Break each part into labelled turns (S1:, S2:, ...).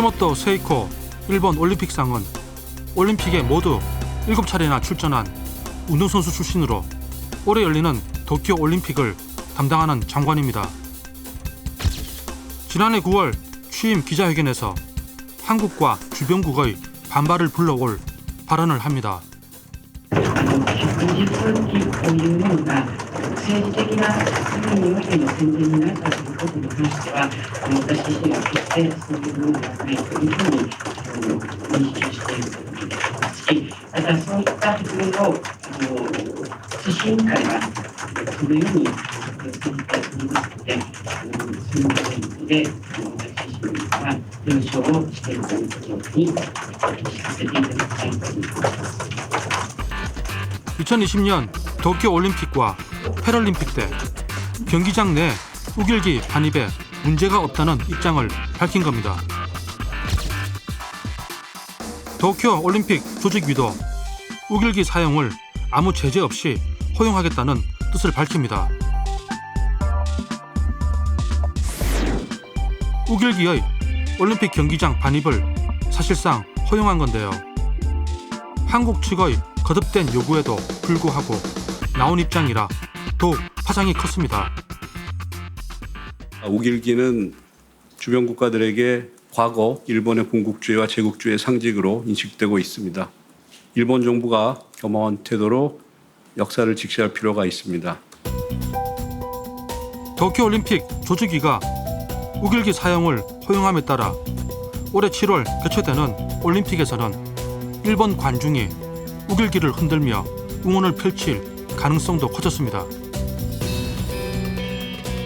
S1: 하시모토 세이코 일본 올림픽상은 올림픽에 모두 7차례나 출전한 운동선수 출신으로 올해 열리는 도쿄 올림픽을 담당하는 장관입니다. 지난해 9월 취임 기자회견에서 한국과 주변국의 반발을 불러올 발언을 합니다.
S2: 政治的な国においての宣伝になったということに関しては、私自身は決してそういうものではないというふうに認識しているところですし、またそういった発言を組織委員会がそのように発表していたといいますので、その点で私自身は了承をしているということに聞かせていただきたいと思います。
S1: 2020년 도쿄 올림픽과 패럴림픽 때 경기장 내 우길기 반입에 문제가 없다는 입장을 밝힌 겁니다. 도쿄 올림픽 조직위도 우길기 사용을 아무 제재 없이 허용하겠다는 뜻을 밝힙니다. 우길기의 올림픽 경기장 반입을 사실상 허용한 건데요. 한국 측의 거듭된 요구에도 불구하고 나온 입장이라 더욱 파장이 컸습니다.
S3: 우길기는 주변 국가들에게 과거 일본의 본국주의와 제국주의의 상징으로 인식되고 있습니다. 일본 정부가 겸허한 태도로 역사를 직시할 필요가 있습니다.
S1: 도쿄올림픽 조직위가 우길기 사용을 허용함에 따라 올해 7월 개최되는 올림픽에서는 일본 관중이 우길기를 흔들며 응원을 펼칠 가능성도 커졌습니다.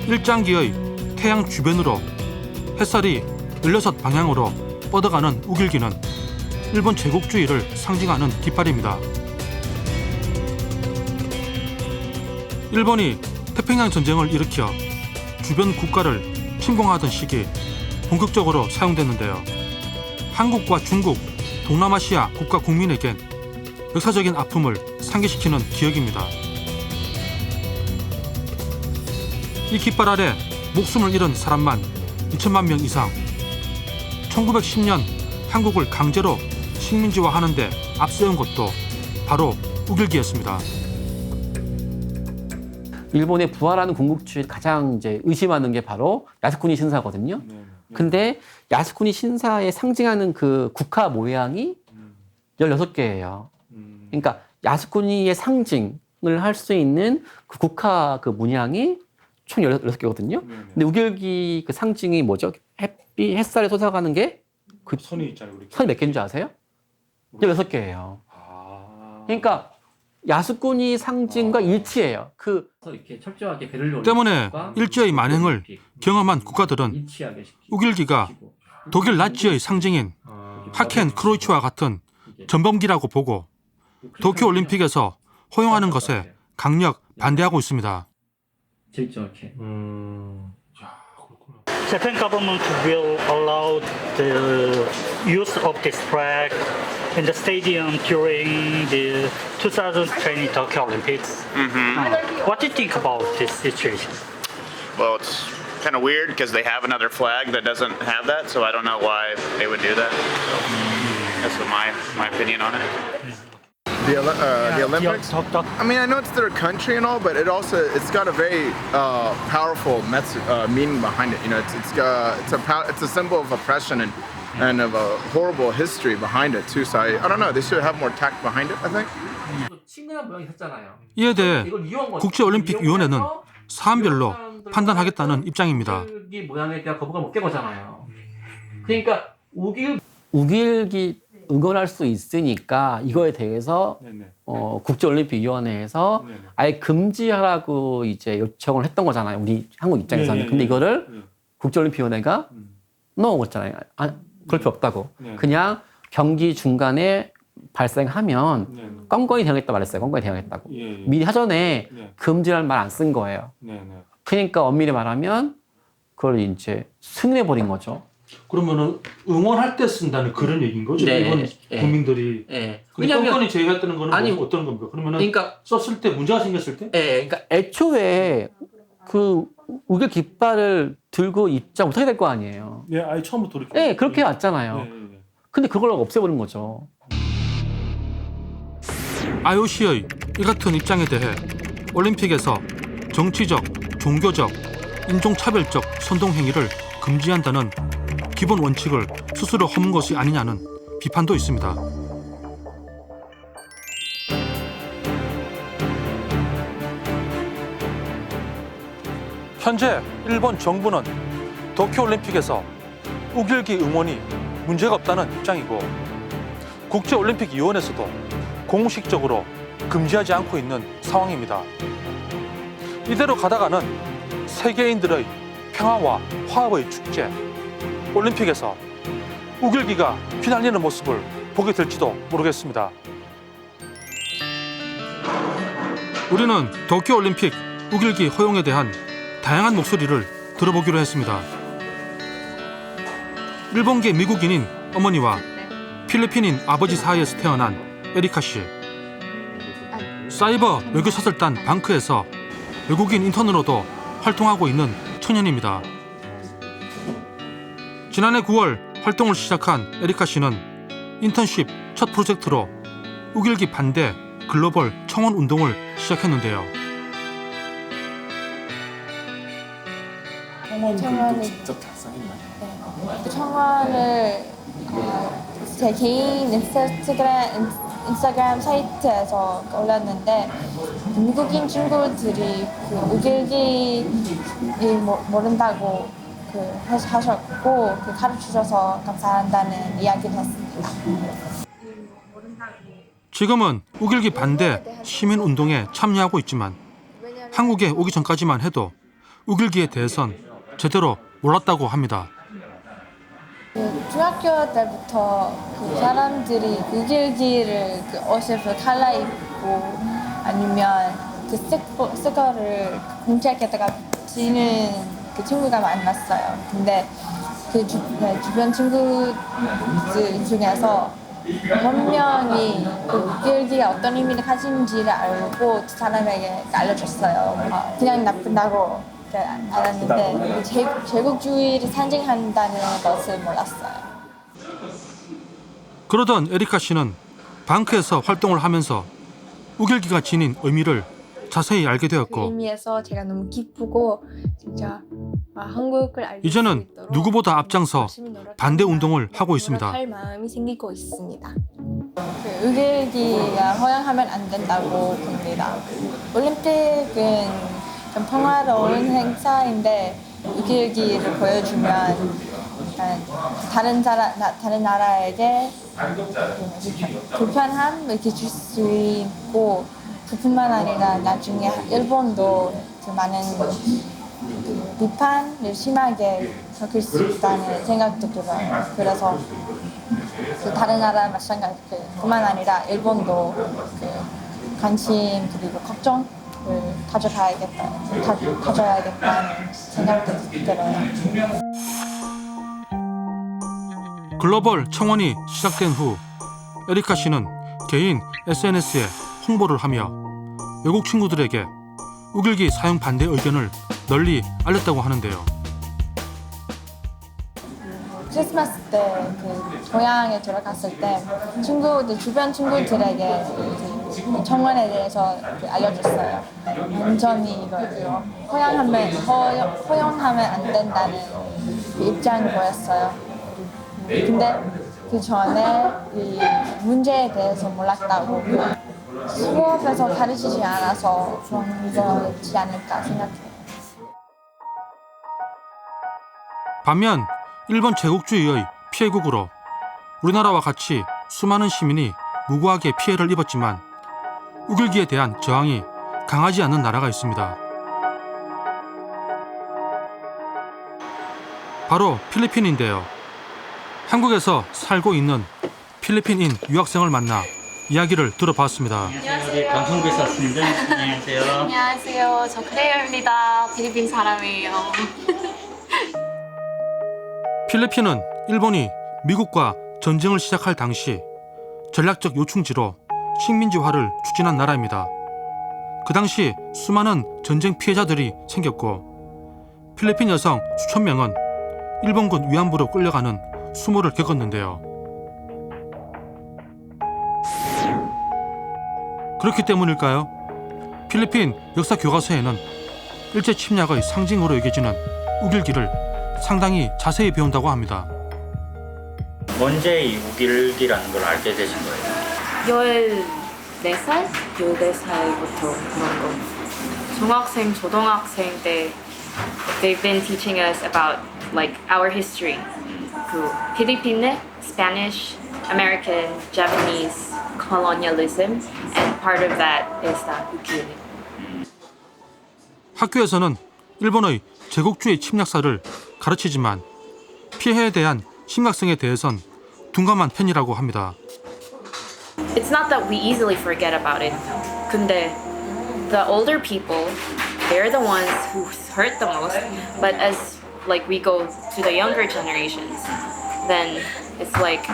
S1: 일장기의 태양 주변으로 햇살이 16방향으로 뻗어가는 우길기는 일본 제국주의를 상징하는 깃발입니다. 일본이 태평양 전쟁을 일으켜 주변 국가를 침공하던 시기 본격적으로 사용됐는데요. 한국과 중국, 동남아시아 국가 국민에겐 역사적인 아픔을 상기시키는 기억입니다. 이 깃발 아래 목숨을 잃은 사람만 2천만 명 이상. 1910년 한국을 강제로 식민지화하는 데 앞세운 것도 바로 우길기였습니다.
S4: 일본의 부활하는 군국주의 가장 이제 의심하는 게 바로 야스쿠니 신사거든요. 근데 야스쿠니 신사에 상징하는 그 국화 모양이 16개예요. 그러니까 야스쿠니의 상징을 할 수 있는 그 국화 그 문양이 총 16개거든요. 근데 우길기 그 상징이 뭐죠? 햇살에 솟아가는 게 그
S1: 선이 있잖아요.
S4: 선이 몇 개인 줄 아세요? 16개예요. 그러니까 야스쿠니 상징과 일치해요. 그 이렇게 철저하게 배를
S1: 때문에 일제의 만행을 경험한 국가들은 우길기가 독일 나치의 상징인 하켄 크로이츠와 같은 전범기라고 보고 도쿄 올림픽에서 허용하는 것에 강력 반대하고 있습니다.
S5: Japan government will allow the use of this flag in the stadium during the 2020 Tokyo Olympics. What do you think about this situation?
S6: Well, it's kind of weird because they have another flag that doesn't have that, so I don't know why they would do that. So that's my opinion on it.
S7: The Olympics? I mean, I know it's their country and all, but it's got a very powerful meaning behind it. You know, it's a symbol of oppression and of a horrible history behind it too. So I don't know. They should have more tact behind it, I think.
S1: 이에 대해 국제올림픽위원회는 사안별로 판단하겠다는 입장입니다.
S4: 우길기 모양에 대한 거부가 못 깬 거잖아요. 그러니까 우길기 응원할 수 있으니까 이거에 대해서 국제올림픽위원회에서 아예 금지하라고 이제 요청을 했던 거잖아요. 우리 한국 입장에서는. 근데 이거를 국제올림픽위원회가 넣어봤잖아요. 그럴 필요 없다고. 그냥 경기 중간에 발생하면 껌껌이 대응했다 말했어요. 껌껌이 대응했다고. 미리 사전에 금지라는 말 안 쓴 거예요. 그러니까 엄밀히 말하면 그걸 이제 승인해버린 거죠.
S1: 그러면은 응원할 때 쓴다는 그런 얘기인 거죠?
S4: 네,
S1: 일본
S4: 네.
S1: 국민들이.
S4: 네.
S1: 왜냐하면 건건이 제외했다는 거는
S4: 아니,
S1: 어떤 겁니까? 그러면은
S4: 그러니까
S1: 썼을 때 문제가 생겼을 때?
S4: 그러니까 애초에 그 우길 깃발을 들고 입장 못하게 될 거 아니에요.
S1: 네, 아예 처음부터 이렇게.
S4: 네, 그렇게 왔잖아요. 근데 그걸 없애버린 거죠.
S1: IOC의 이 같은 입장에 대해 올림픽에서 정치적, 종교적, 인종차별적 선동 행위를 금지한다는 기본 원칙을 스스로 허문 것이 아니냐는 비판도 있습니다. 현재 일본 정부는 도쿄올림픽에서 우길기 응원이 문제가 없다는 입장이고 국제올림픽위원회에서도 공식적으로 금지하지 않고 있는 상황입니다. 이대로 가다가는 세계인들의 평화와 화합의 축제 올림픽에서 우길기가 휘날리는 모습을 보게 될지도 모르겠습니다. 우리는 도쿄올림픽 우길기 허용에 대한 다양한 목소리를 들어보기로 했습니다. 일본계 미국인인 어머니와 필리핀인 아버지 사이에서 태어난 에리카 씨. 사이버 외교사설단 방크에서 외국인 인턴으로도 활동하고 있는 청년입니다. 지난해 9월 활동을 시작한 에리카 씨는 인턴십 첫 프로젝트로 우길기 반대 글로벌 청원 운동을 시작했는데요.
S8: 청원을 직접 작성했나요? 네. 청원을 제 개인 인스타그램 사이트에서 올렸는데 미국인 친구들이 그 우길기 모른다고 하셨고 가르쳐줘서 감사한다는 이야기를 했습니다.
S1: 지금은 우길기 반대 시민운동에 참여하고 있지만 한국에 오기 전까지만 해도 우길기에 대해선 제대로 몰랐다고 합니다.
S8: 중학교 때부터 그 사람들이 우길기를 옷을 갈아입고 아니면 그 스티커를 공책에다가 붙이는 그 친구가 많았어요. 근데 그 주변 친구들 중에서 한 명이 그 우길기가 어떤 의미를 가지는지를 알고 그 사람에게 알려줬어요. 그냥 나쁜다고 알았는데 제국주의를 상징한다는 것을 몰랐어요.
S1: 그러던 에리카 씨는 방크에서 활동을 하면서 우길기가 지닌 의미를 자세히 알게
S8: 그
S1: 되었고
S8: 의미에서 제가 너무 기쁘고 진짜 한국을 알릴 수
S1: 이제는
S8: 있도록
S1: 누구보다 앞장서
S8: 열심히 노력한다.
S1: 반대 운동을 하고 있습니다.
S8: 할 마음이 생기고 있습니다. 그 우길기가 허용하면 안 된다고 봅니다. 올림픽은 좀 평화로운 행사인데 우길기를 보여주면 다른 나라에게 불편함 이렇게 줄 수 있고 그뿐만 아니라 나중에 일본도 그 많은 비판을 심하게 겪을 수 있다는 생각도 들어요. 그래서 그 다른 나라 마찬가지 그뿐만 아니라 일본도 그 관심 그리고 걱정을 가져야겠다는 생각도 들어요.
S1: 글로벌 청원이 시작된 후 에리카 씨는 개인 SNS에 홍보를 하며 외국 친구들에게 우길기 사용 반대 의견을 널리 알렸다고 하는데요.
S8: 크리스마스 때 그 고향에 들어갔을 때 주변 친구들에게 그 청원에 대해서 알려줬어요. 완전히 이거 허용하면 안 된다는 입장이 보였어요. 근데 그 전에 이 문제에 대해서 몰랐다고 수업에서 가르치지 않아서 그런 거지 않을까 생각해요.
S1: 반면 일본 제국주의의 피해국으로 우리나라와 같이 수많은 시민이 무고하게 피해를 입었지만 우길기에 대한 저항이 강하지 않는 나라가 있습니다. 바로 필리핀인데요. 한국에서 살고 있는 필리핀인 유학생을 만나 이야기를 들어봤습니다.
S5: 안녕하세요. 방송국에서 왔습니다. 안녕하세요.
S9: 안녕하세요. 저 클레어입니다. 필리핀 사람이에요.
S1: 필리핀은 일본이 미국과 전쟁을 시작할 당시 전략적 요충지로 식민지화를 추진한 나라입니다. 그 당시 수많은 전쟁 피해자들이 생겼고 필리핀 여성 수천 명은 일본군 위안부로 끌려가는 수모를 겪었는데요. 그렇기 때문일까요? 필리핀 역사 교과서에는 일제 침략의 상징으로 여겨지는 우길기를 상당히 자세히 배운다고 합니다.
S10: 언제 이 우길기라는 걸 알게 되신 거예요?
S9: 14살? 14살부터 그런 거. 중학생, 초등학생 때 they've been teaching us about like our history. 그 필리핀의 Spanish, American, Japanese colonialism and part of that is that 우길기.
S1: 학교에서는 일본의 제국주의 침략사를 가르치지만 피해에 대한 심각성에 대해선 둔감한 편이라고 합니다.
S9: It's not that we easily forget about it. 근데 the older people, they're the ones who hurt the most. But as like we go to the younger generations, then it's like,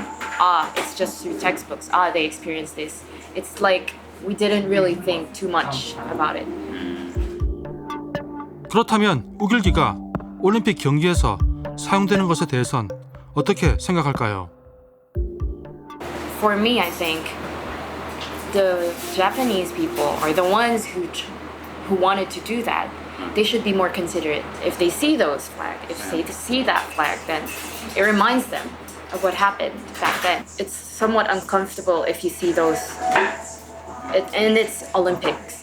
S9: it's just through textbooks. They experienced this. It's like we didn't really think too much about it.
S1: 그렇다면 우길기가 올림픽 경기에서 사용되는 것에 대해선 어떻게 생각할까요?
S9: For me, I think the Japanese people are the ones who wanted to do that. They should be more considerate. If they see those flags, if they see that flag, then it reminds them of what happened back then. It's somewhat uncomfortable if you see those, and it's Olympics.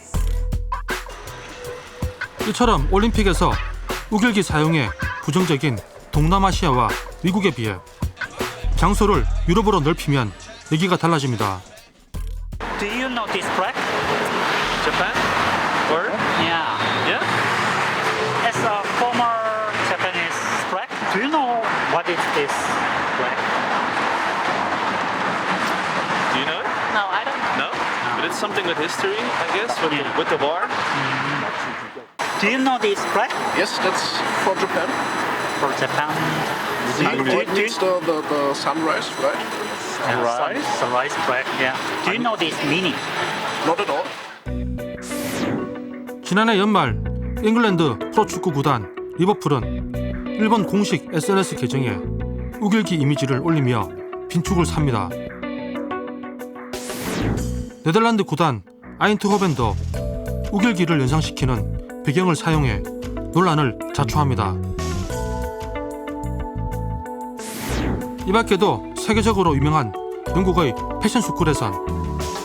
S1: 이처럼 올림픽에서 우길기 사용에 부정적인 동남아시아와 미국에 비해 장소를 유럽으로 넓히면 얘기가 달라집니다.
S5: Do you know this flag?
S10: Japan? Or?
S5: Yeah.
S10: Yeah?
S5: As a former Japanese flag, do you know what is this flag?
S10: Do you know it?
S9: No, I don't.
S10: No? But it's something with history, I guess, with the war.
S5: Do you know this flag
S11: Yes, that's for Japan.
S5: for Japan?
S11: And what means the sunrise, right?
S5: Sunrise flag. Yeah. Do you know this meaning?
S11: Not at all.
S1: 지난해 연말 잉글랜드 프로축구 구단 리버풀은 일본 공식 SNS 계정에 우길기 이미지를 올리며 빈축을 삽니다. 네덜란드 구단 아인트호벤도 우길기를 연상시키는 배경을 사용해 논란을 자초합니다. 이 밖에도 세계적으로 유명한 영국의 패션 스쿨에선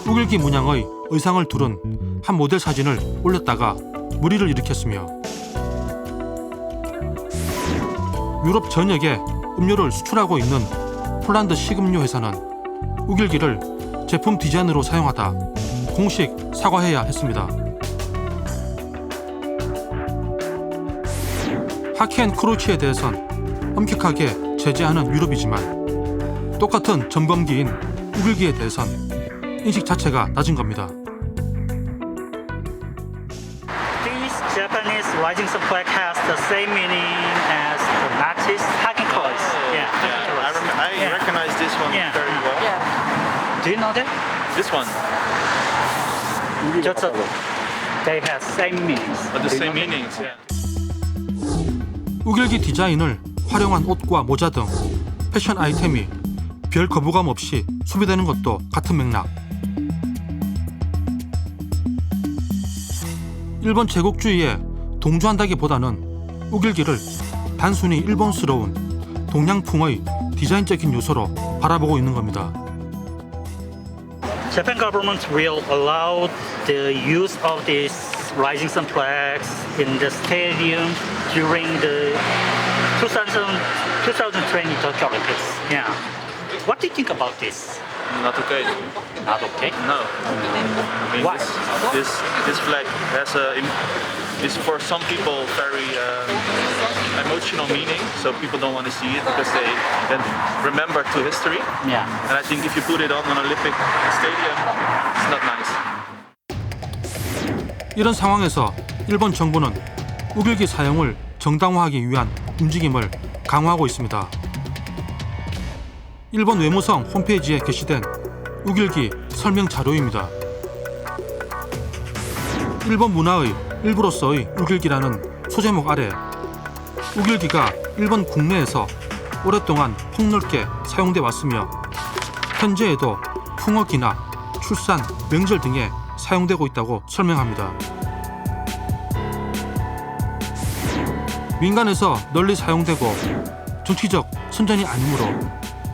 S1: 우길기 문양의 의상을 두른 한 모델 사진을 올렸다가 물의를 일으켰으며 유럽 전역에 음료를 수출하고 있는 폴란드 식음료 회사는 우길기를 제품 디자인으로 사용하다 공식 사과해야 했습니다. 하키앤크로치에 대해선 엄격하게 제재하는 유럽이지만 똑같은 전범기인 우길기에 대해선 인식 자체가 낮은 겁니다.
S5: This Japanese rising sun flag has the same meaning as the Nazis' Hagen Kreuz. Yeah.
S10: I recognize this one
S5: Yeah.
S10: very well.
S5: Do you know that?
S10: This one,
S5: Just they have same meanings.
S10: but the same meanings. Yeah.
S1: 우길기 디자인을 활용한 옷과 모자 등 패션 아이템이 별 거부감 없이 소비되는 것도 같은 맥락. 일본 제국주의에 동조한다기보다는 우길기를 단순히 일본스러운 동양풍의 디자인적인 요소로 바라보고 있는 겁니다.
S5: Japan government will allow the use of these rising sun flags in the stadium during the 2020 Tokyo Olympics. Yeah. What do you think about this?
S10: Not okay.
S5: Not okay.
S10: No. I mean,
S5: Why?
S10: this flag has is for some people very emotional meaning. So people don't want to see it because they then remember to history.
S5: Yeah.
S10: And I think if you put it on an Olympic stadium, it's not nice.
S1: 이런 상황에서 일본 정부는 우길기 사용을 정당화하기 위한 움직임을 강화하고 있습니다. 일본 외무성 홈페이지에 게시된 우길기 설명 자료입니다. 일본 문화의 일부로서의 우길기라는 소제목 아래 우길기가 일본 국내에서 오랫동안 폭넓게 사용돼 왔으며 현재에도 풍어기나 출산, 명절 등에 사용되고 있다고 설명합니다. 민간에서 널리 사용되고 정치적 선전이 아니므로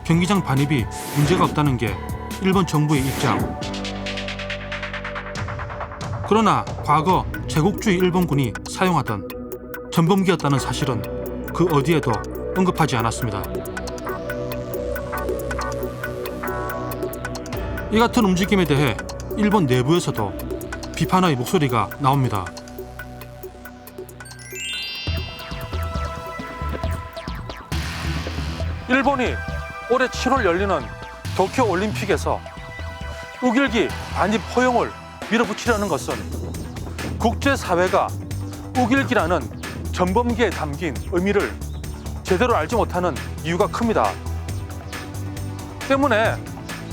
S1: 경기장 반입이 문제가 없다는 게 일본 정부의 입장. 그러나 과거 제국주의 일본군이 사용하던 전범기였다는 사실은 그 어디에도 언급하지 않았습니다. 이 같은 움직임에 대해 일본 내부에서도 비판의 목소리가 나옵니다. 일본이 올해 7월 열리는 도쿄 올림픽에서 우길기 반입 허용을 밀어붙이려는 것은 국제사회가 우길기라는 전범기에 담긴 의미를 제대로 알지 못하는 이유가 큽니다. 때문에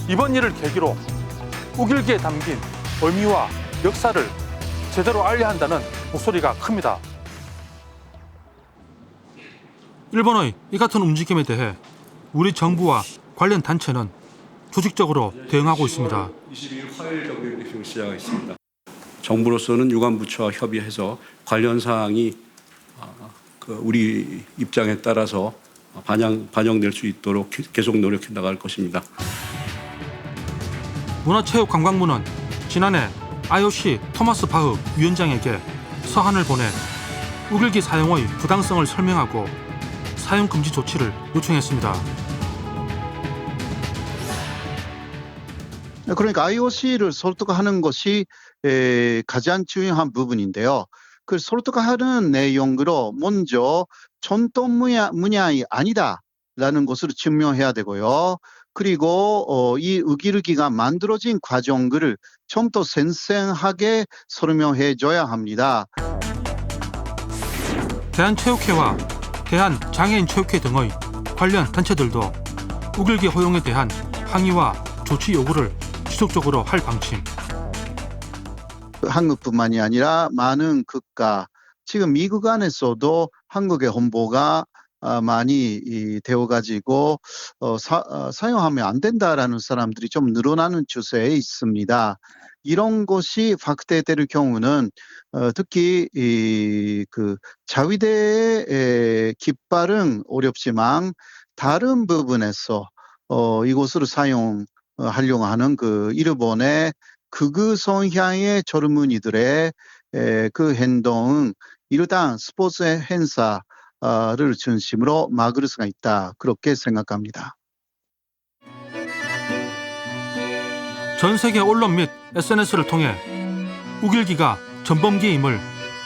S1: 이번 일을 계기로 우길기에 담긴 의미와 역사를 제대로 알려야 한다는 목소리가 큽니다. 일본의 이 같은 움직임에 대해 우리 정부와 관련 단체는 조직적으로 대응하고 있습니다.
S3: 22일 화요일 정례 브리핑 시작하겠습니다. 정부로서는 유관부처와 협의해서 관련 사항이 우리 입장에 따라서 반영될 수 있도록 계속 노력해 나갈 것입니다.
S1: 문화체육관광부는 지난해 IOC 토마스 바흐 위원장에게 서한을 보내 우길기 사용의 부당성을 설명하고 사용 금지 조치를 요청했습니다.
S12: 그러니까 IOC를 설득하는 것이 가장 중요한 부분인데요. 그 설득하는 내용으로 먼저 전통 문양이 아니다라는 것을 증명해야 되고요. 그리고 이 우길기가 만들어진 과정을 좀 더 생생하게 설명해줘야 합니다.
S1: 대한체육회와 대한장애인체육회 등의 관련 단체들도 우길기 허용에 대한 항의와 조치 요구를 지속적으로 할 방침.
S12: 한국뿐만이 아니라 많은 국가, 지금 미국 안에서도 한국의 홍보가 많이 되어가지고 사용하면 안 된다라는 사람들이 좀 늘어나는 추세에 있습니다. 이런 것이 확대될 경우는 특히 그 자위대의 깃발은 어렵지만 다른 부분에서 이것을 사용하려고 하는 그 일본의 극우 성향의 젊은이들의 그 행동은 일단 스포츠 행사를 중심으로 막을 수가 있다. 그렇게 생각합니다.
S1: 전 세계 언론 및 SNS를 통해 우길기가 전범기임을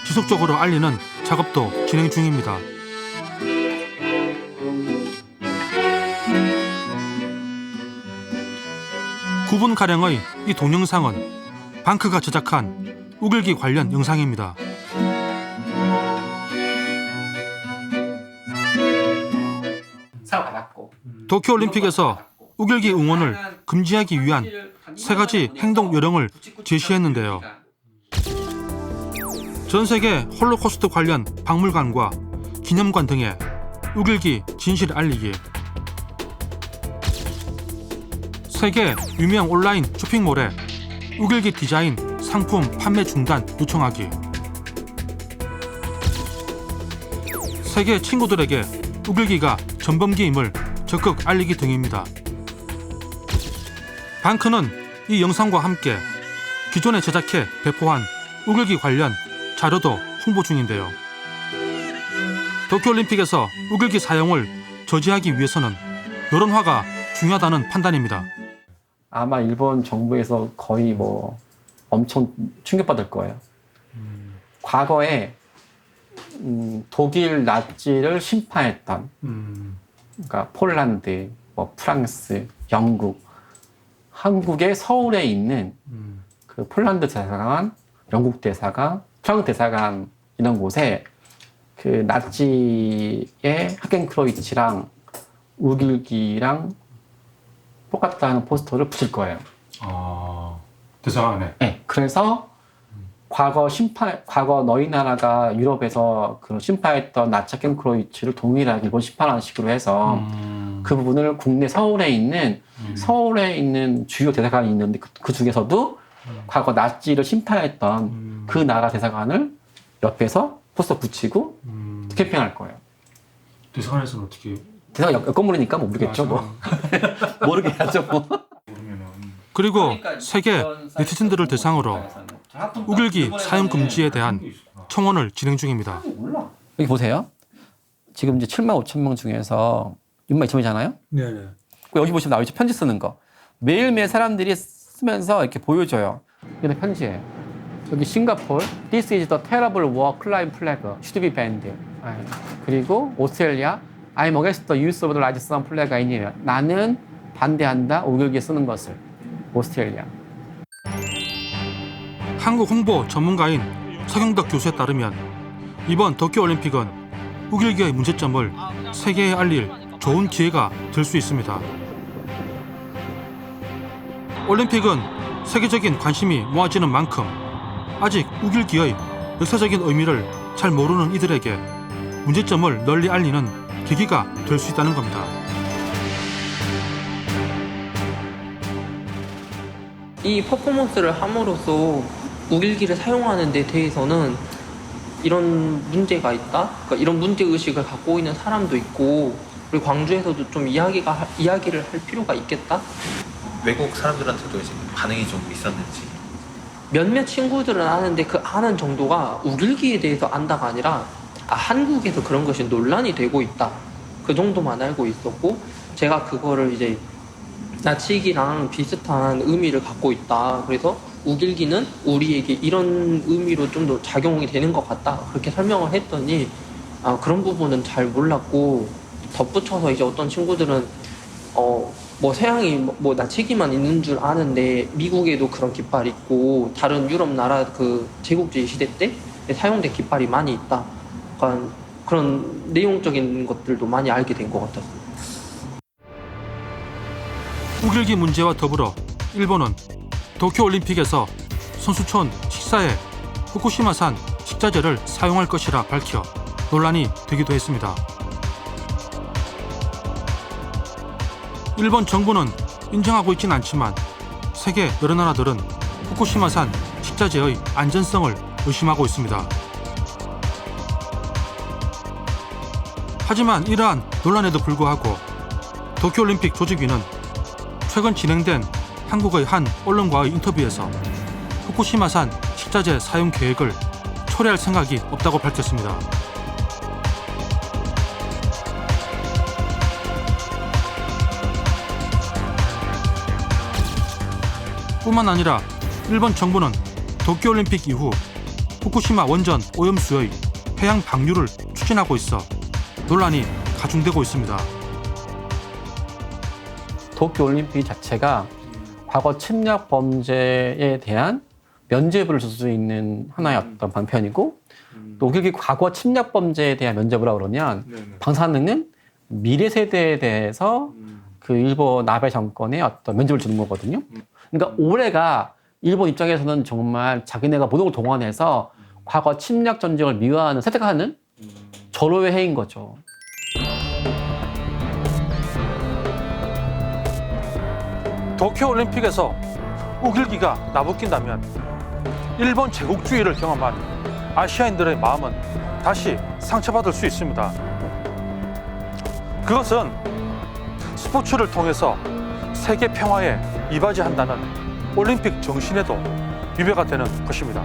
S1: 지속적으로 알리는 작업도 진행 중입니다. (9분)가량의 이 동영상은 방크가 제작한 우길기 관련 영상입니다. 도쿄올림픽에서 우길기 응원을 금지하기 위한 3가지 행동 요령을 제시했는데요. 전 세계 홀로코스트 관련 박물관과 기념관 등에 우길기 진실을 알리기, 세계 유명 온라인 쇼핑몰에 우길기 디자인 상품 판매 중단 요청하기, 세계 친구들에게 우길기가 전범기임을 적극 알리기 등입니다. 방크는 이 영상과 함께 기존에 제작해 배포한 우길기 관련 자료도 홍보 중인데요. 도쿄올림픽에서 우길기 사용을 저지하기 위해서는 여론화가 중요하다는 판단입니다.
S4: 아마 일본 정부에서 거의 엄청 충격받을 거예요. 과거에 독일 나치를 심판했던 그러니까 폴란드, 프랑스, 영국, 한국의 서울에 있는 그 폴란드 대사관, 영국 대사관, 프랑스 대사관 이런 곳에 그 나치의 하겐크로이치랑 우길기랑 똑같다는 포스터를 붙일 거예요.
S1: 대사관에?
S4: 네. 그래서 과거 너희 나라가 유럽에서 그 심파했던 나치 켄크로이츠를 동일하게 일본 심파하는 식으로 해서 그 부분을 국내 서울에 있는 주요 대사관이 있는데 그 중에서도 과거 나치를 심파했던 그 나라 대사관을 옆에서 포스터 붙이고 캠페인할 거예요.
S1: 대사관에서는 어떻게?
S4: 대사관 건물이니까 뭐 모르겠죠 뭐. 모르게 하죠 뭐.
S1: 그리고 세계 네티즌들을 대상으로 우길기 사용 금지에 대한 청원을 진행 중입니다.
S4: 여기 보세요. 지금 이제 7만 5천 명 중에서 6만 2천 명이잖아요.
S1: 네네.
S4: 여기 보시면 나오죠. 편지 쓰는 거. 매일매일 사람들이 쓰면서 이렇게 보여줘요. 이게 다 편지예요. 여기 싱가포르, This is the terrible war crime flag, should be banned. 그리고 오스트레일리아, I'm against the use of the large sun flag in here. 나는 반대한다, 우길기에 쓰는 것을. 오스트레일리아.
S1: 한국 홍보 전문가인 서경덕 교수에 따르면 이번 도쿄올림픽은 우길기의 문제점을 세계에 알릴 좋은 기회가 될 수 있습니다. 올림픽은 세계적인 관심이 모아지는 만큼 아직 우길기의 역사적인 의미를 잘 모르는 이들에게 문제점을 널리 알리는 계기가 될 수 있다는 겁니다.
S13: 이 퍼포먼스를 함으로써 우길기를 사용하는 데 대해서는 이런 문제가 있다? 그러니까 이런 문제의식을 갖고 있는 사람도 있고 그리고 광주에서도 좀 이야기를 할 필요가 있겠다?
S14: 외국 사람들한테도 이제 반응이 좀 있었는지.
S13: 몇몇 친구들은 아는데 그 아는 정도가 우길기에 대해서 안다가 아니라 한국에서 그런 것이 논란이 되고 있다. 그 정도만 알고 있었고 제가 그거를 이제 나치기랑 비슷한 의미를 갖고 있다. 그래서 우길기는 우리에게 이런 의미로 좀 더 작용이 되는 것 같다. 그렇게 설명을 했더니 그런 부분은 잘 몰랐고 덧붙여서 이제 어떤 친구들은 뭐 서양이 뭐 나치기만 있는 줄 아는데 미국에도 그런 깃발 있고 다른 유럽 나라 그 제국주의 시대 때 사용된 깃발이 많이 있다. 약간 그런 내용적인 것들도 많이 알게 된 것 같았어요.
S1: 우길기 문제와 더불어 일본은 도쿄올림픽에서 선수촌 식사에 후쿠시마산 식자재를 사용할 것이라 밝혀 논란이 되기도 했습니다. 일본 정부는 인정하고 있진 않지만 세계 여러 나라들은 후쿠시마산 식자재의 안전성을 의심하고 있습니다. 하지만 이러한 논란에도 불구하고 도쿄올림픽 조직위는 최근 진행된 한국의 한 언론과의 인터뷰에서 후쿠시마산 식자재 사용 계획을 초래할 생각이 없다고 밝혔습니다. 뿐만 아니라 일본 정부는 도쿄올림픽 이후 후쿠시마 원전 오염수의 해양 방류를 추진하고 있어 논란이 가중되고 있습니다.
S4: 도쿄올림픽 자체가 과거 침략 범죄에 대한 면죄부를 줄 수 있는 하나의 어떤 방편이고 또 우길기 과거 침략 범죄에 대한 면죄부라고 그러면 방사능은 미래 세대에 대해서 그 일본 아베 정권의 어떤 면죄부를 주는 거거든요. 그러니까 올해가 일본 입장에서는 정말 자기네가 모든 걸 동원해서 과거 침략 전쟁을 미화하는 세탁하는 절호의 해인 거죠.
S1: 도쿄올림픽에서 우길기가 나부낀다면 일본 제국주의를 경험한 아시아인들의 마음은 다시 상처받을 수 있습니다. 그것은 스포츠를 통해서 세계 평화에 이바지한다는 올림픽 정신에도 위배가 되는 것입니다.